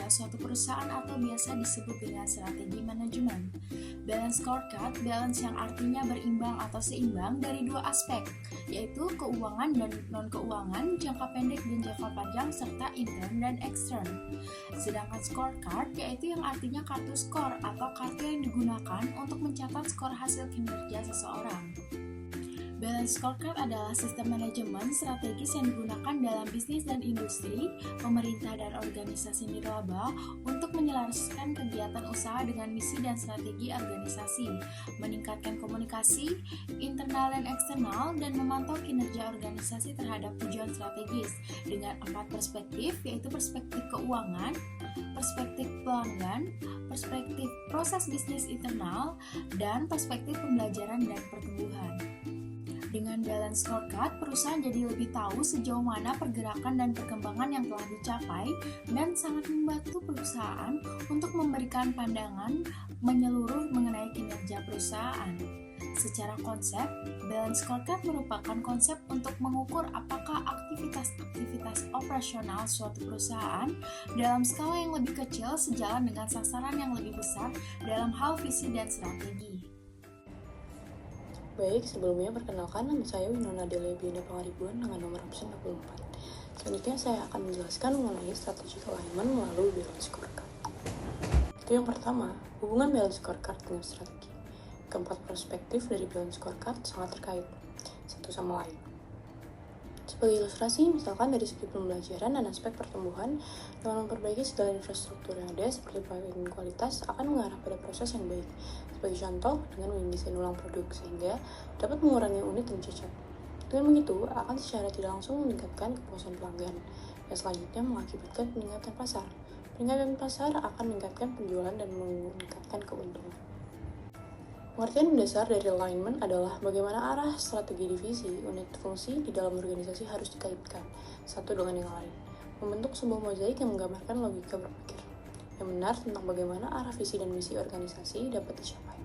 kinerja suatu perusahaan atau biasa disebut dengan strategi manajemen. Balance scorecard, balance yang artinya berimbang atau seimbang dari dua aspek, yaitu keuangan dan non-keuangan, jangka pendek dan jangka panjang, serta intern dan ekstern. Sedangkan scorecard yaitu yang artinya kartu skor atau kartu yang digunakan untuk mencatat skor hasil kinerja seseorang. Balance scorecard adalah sistem manajemen strategis yang digunakan dalam bisnis dan industri, pemerintah dan organisasi nirlaba untuk menyelaraskan kegiatan usaha dengan misi dan strategi organisasi, meningkatkan komunikasi internal dan eksternal, dan memantau kinerja organisasi terhadap tujuan strategis dengan 4 perspektif, yaitu perspektif keuangan, perspektif pelanggan, perspektif proses bisnis internal, dan perspektif pembelajaran dan pertumbuhan. Dengan balance scorecard, perusahaan jadi lebih tahu sejauh mana pergerakan dan perkembangan yang telah dicapai dan sangat membantu perusahaan untuk memberikan pandangan menyeluruh mengenai kinerja perusahaan. Secara konsep, balance scorecard merupakan konsep untuk mengukur apakah aktivitas operasional suatu perusahaan dalam skala yang lebih kecil sejalan dengan sasaran yang lebih besar dalam hal visi dan strategi. Baik, sebelumnya perkenalkan nama saya Winona Delia Bianda Pangaribuan dengan nomor absen 64. Selanjutnya saya akan menjelaskan mengenai strategi alignment melalui balance scorecard. Itu yang pertama, hubungan balance scorecard dengan strategi. Keempat perspektif dari balance scorecard sangat terkait satu sama lain. Sebagai ilustrasi, misalkan dari segi pembelajaran dan aspek pertumbuhan, dengan memperbaiki segala infrastruktur yang ada seperti pelayanan kualitas akan mengarah pada proses yang baik. Sebagai contoh, dengan mendesain ulang produk sehingga dapat mengurangi unit yang cacat. Dengan begitu, akan secara tidak langsung meningkatkan kepuasan pelanggan, yang selanjutnya mengakibatkan peningkatan pasar. Peningkatan pasar akan meningkatkan penjualan dan meningkatkan keuntungan. Pengertian mendasar dari alignment adalah bagaimana arah strategi divisi, unit fungsi di dalam organisasi harus dikaitkan satu dengan yang lain, membentuk sebuah mozaik yang menggambarkan logika berpikir yang benar tentang bagaimana arah visi dan misi organisasi dapat dicapai.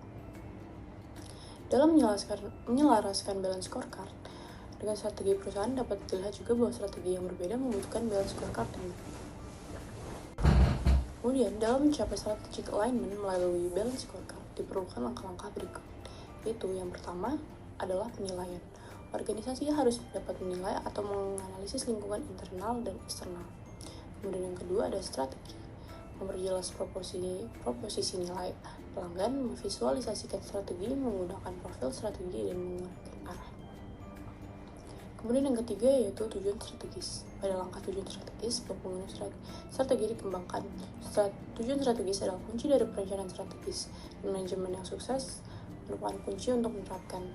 Dalam menyelaraskan balance scorecard dengan strategi perusahaan dapat dilihat juga bahwa strategi yang berbeda membutuhkan balance scorecard yang berbeda. Kemudian, dalam mencapai strategic alignment melalui balance scorecard, diperlukan langkah-langkah berikut, yaitu yang pertama adalah penilaian. Organisasi harus dapat menilai atau menganalisis lingkungan internal dan eksternal. Kemudian yang kedua ada strategi, memperjelas proposisi nilai pelanggan, memvisualisasikan strategi, menggunakan profil strategi, dan menguraikan arah. Kemudian yang ketiga yaitu tujuan strategis. Pada langkah tujuan strategis, pembangunan strategi dikembangkan. Tujuan strategis adalah kunci dari perencanaan strategis. Manajemen yang sukses merupakan kunci untuk menerapkan.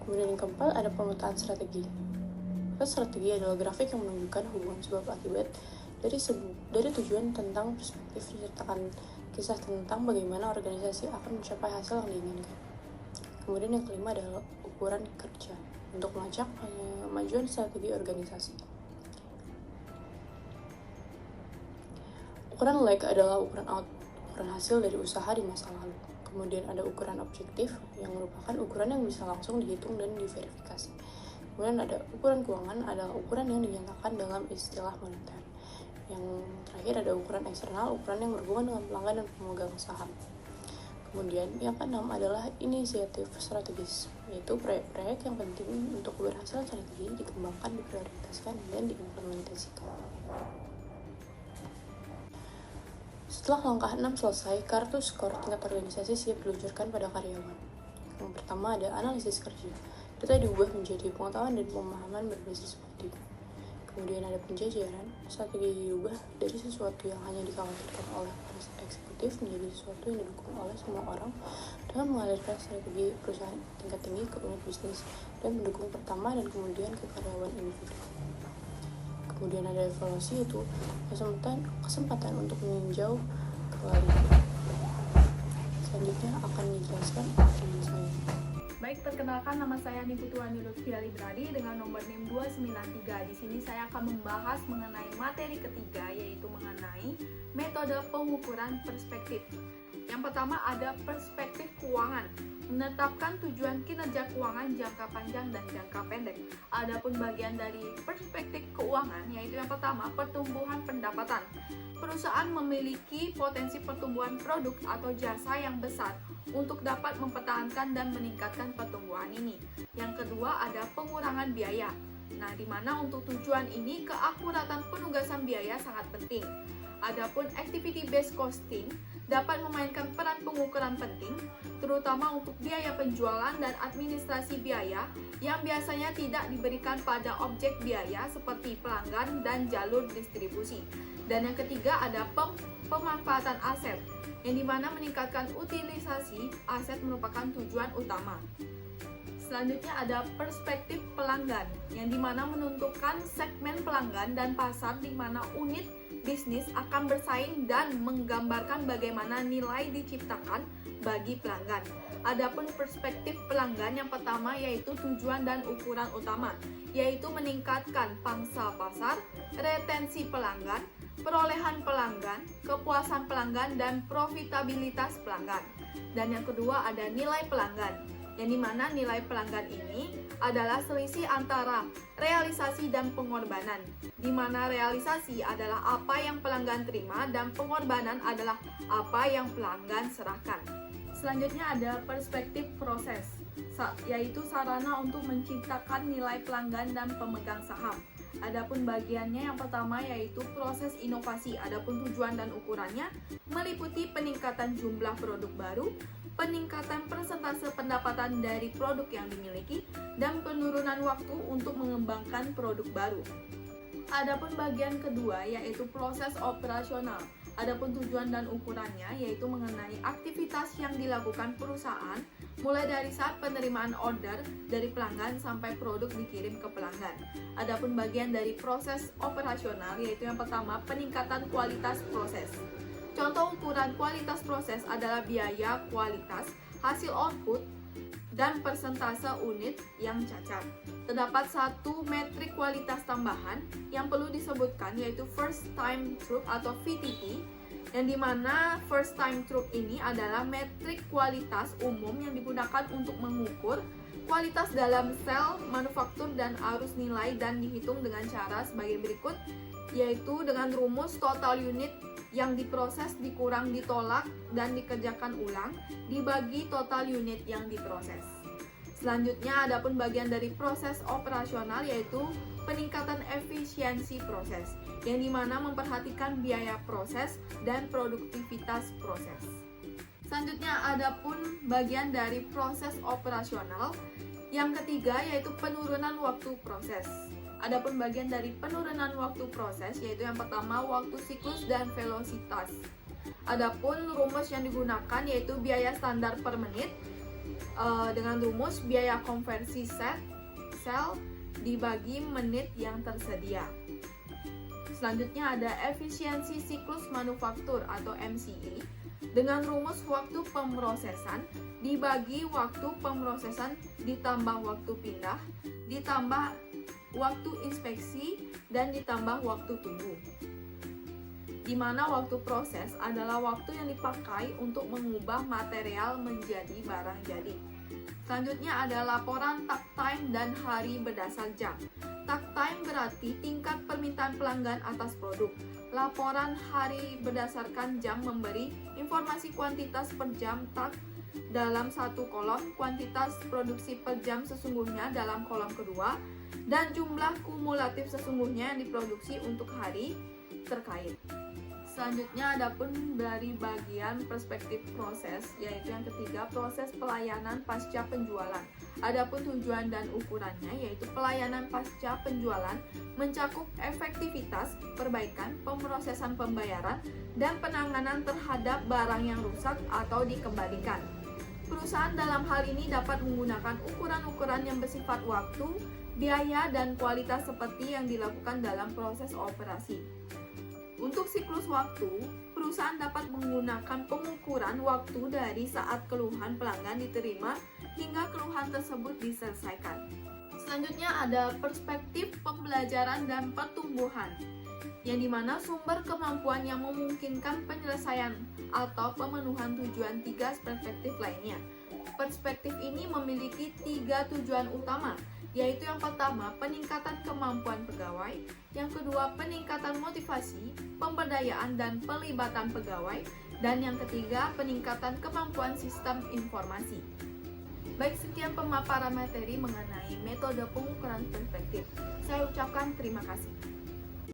Kemudian yang keempat ada pemetaan strategi. Strategi adalah grafik yang menunjukkan hubungan sebab akibat dari tujuan tentang perspektif disertakan kisah tentang bagaimana organisasi akan mencapai hasil yang diinginkan. Kemudian yang kelima adalah ukuran kerja untuk melacak kemajuan strategi organisasi. Ukuran lag adalah ukuran hasil dari usaha di masa lalu. Kemudian ada ukuran objektif yang merupakan ukuran yang bisa langsung dihitung dan diverifikasi. Kemudian ada ukuran keuangan adalah ukuran yang dinyatakan dalam istilah moneter. Yang terakhir ada ukuran eksternal, ukuran yang berhubungan dengan pelanggan dan pemegang saham. Kemudian yang keenam adalah inisiatif strategis, yaitu proyek-proyek yang penting untuk keberhasilan strategi dikembangkan, diprioritaskan, dan diimplementasikan. Setelah langkah 6 selesai, kartu skor tingkat organisasi siap diluncurkan pada karyawan. Yang pertama ada analisis kerja. Data diubah menjadi pengetahuan dan pemahaman berbasis bukti. Kemudian ada penjajaran, strategi diubah dari sesuatu yang hanya dikhawatirkan oleh eksekutif menjadi sesuatu yang didukung oleh semua orang dengan mengalirkan strategi perusahaan tingkat tinggi ke unit bisnis dan mendukung pertama dan kemudian ke karyawan individu. Kemudian ada evaluasi, yaitu kesempatan untuk meninjau kembali. Selanjutnya akan dijelaskan oleh saya. Baik, perkenalkan nama saya Niputuani Lutfia Libradi dengan nomor NIM 293. Di sini saya akan membahas mengenai materi ketiga, yaitu mengenai metode pengukuran perspektif. Yang pertama ada perspektif keuangan, menetapkan tujuan kinerja keuangan jangka panjang dan jangka pendek. Adapun bagian dari perspektif keuangan yaitu yang pertama pertumbuhan pendapatan. Perusahaan memiliki potensi pertumbuhan produk atau jasa yang besar untuk dapat mempertahankan dan meningkatkan pertumbuhan ini. Yang kedua ada pengurangan biaya. Nah, di mana untuk tujuan ini keakuratan penugasan biaya sangat penting. Adapun activity based costing dapat memainkan peran pengukuran penting, terutama untuk biaya penjualan dan administrasi biaya yang biasanya tidak diberikan pada objek biaya seperti pelanggan dan jalur distribusi. Dan yang ketiga ada pemanfaatan aset, yang dimana meningkatkan utilisasi aset merupakan tujuan utama. Selanjutnya ada perspektif pelanggan, yang dimana menentukan segmen pelanggan dan pasar di mana unit bisnis akan bersaing dan menggambarkan bagaimana nilai diciptakan bagi pelanggan. Adapun perspektif pelanggan yang pertama yaitu tujuan dan ukuran utama, yaitu meningkatkan pangsa pasar, retensi pelanggan, perolehan pelanggan, kepuasan pelanggan, dan profitabilitas pelanggan. Dan yang kedua ada nilai pelanggan, yang dimana nilai pelanggan ini adalah selisih antara realisasi dan pengorbanan, di mana realisasi adalah apa yang pelanggan terima dan pengorbanan adalah apa yang pelanggan serahkan. Selanjutnya ada perspektif proses, yaitu sarana untuk menciptakan nilai pelanggan dan pemegang saham. Adapun bagiannya yang pertama yaitu proses inovasi. Adapun tujuan dan ukurannya meliputi peningkatan jumlah produk baru, peningkatan persentase pendapatan dari produk yang dimiliki, dan penurunan waktu untuk mengembangkan produk baru. Adapun bagian kedua yaitu proses operasional. Adapun tujuan dan ukurannya yaitu mengenai aktivitas yang dilakukan perusahaan mulai dari saat penerimaan order dari pelanggan sampai produk dikirim ke pelanggan. Adapun bagian dari proses operasional yaitu yang pertama peningkatan kualitas proses. Contoh ukuran kualitas proses adalah biaya kualitas, hasil output, dan persentase unit yang cacat. Terdapat satu metrik kualitas tambahan yang perlu disebutkan yaitu First Time Throughput atau VTT, yang dimana First Time Throughput ini adalah metrik kualitas umum yang digunakan untuk mengukur kualitas dalam sel, manufaktur, dan arus nilai dan dihitung dengan cara sebagai berikut, yaitu dengan rumus total unit yang diproses dikurang ditolak dan dikerjakan ulang dibagi total unit yang diproses. Selanjutnya adapun bagian dari proses operasional yaitu peningkatan efisiensi proses, yang dimana memperhatikan biaya proses dan produktivitas proses. Selanjutnya adapun bagian dari proses operasional yang ketiga yaitu penurunan waktu proses. Adapun bagian dari penurunan waktu proses yaitu yang pertama waktu siklus dan velositas. Adapun rumus yang digunakan yaitu biaya standar per menit dengan rumus biaya konversi sel dibagi menit yang tersedia. Selanjutnya ada efisiensi siklus manufaktur atau MCE dengan rumus waktu pemrosesan dibagi waktu pemrosesan ditambah waktu pindah ditambah waktu inspeksi dan ditambah waktu tunggu, di mana waktu proses adalah waktu yang dipakai untuk mengubah material menjadi barang jadi. Selanjutnya ada laporan takt time dan hari berdasar jam. Takt time berarti tingkat permintaan pelanggan atas produk. Laporan hari berdasarkan jam memberi informasi kuantitas per jam takt dalam satu kolom, kuantitas produksi per jam sesungguhnya dalam kolom kedua, dan jumlah kumulatif sesungguhnya yang diproduksi untuk hari terkait. Selanjutnya adapun dari bagian perspektif proses yaitu yang ketiga proses pelayanan pasca penjualan. Adapun tujuan dan ukurannya yaitu pelayanan pasca penjualan mencakup efektivitas, perbaikan, pemrosesan pembayaran, dan penanganan terhadap barang yang rusak atau dikembalikan. Perusahaan dalam hal ini dapat menggunakan ukuran-ukuran yang bersifat waktu, biaya, dan kualitas seperti yang dilakukan dalam proses operasi. Untuk siklus waktu, perusahaan dapat menggunakan pengukuran waktu dari saat keluhan pelanggan diterima hingga keluhan tersebut diselesaikan. Selanjutnya ada perspektif pembelajaran dan pertumbuhan, yang dimana sumber kemampuan yang memungkinkan penyelesaian atau pemenuhan tujuan tiga perspektif lainnya. Perspektif ini memiliki 3 tujuan utama, yaitu yang pertama, peningkatan kemampuan pegawai, yang kedua, peningkatan motivasi, pemberdayaan dan pelibatan pegawai, dan yang ketiga, peningkatan kemampuan sistem informasi. Baik, sekian pemaparan materi mengenai metode pengukuran perspektif. Saya ucapkan terima kasih.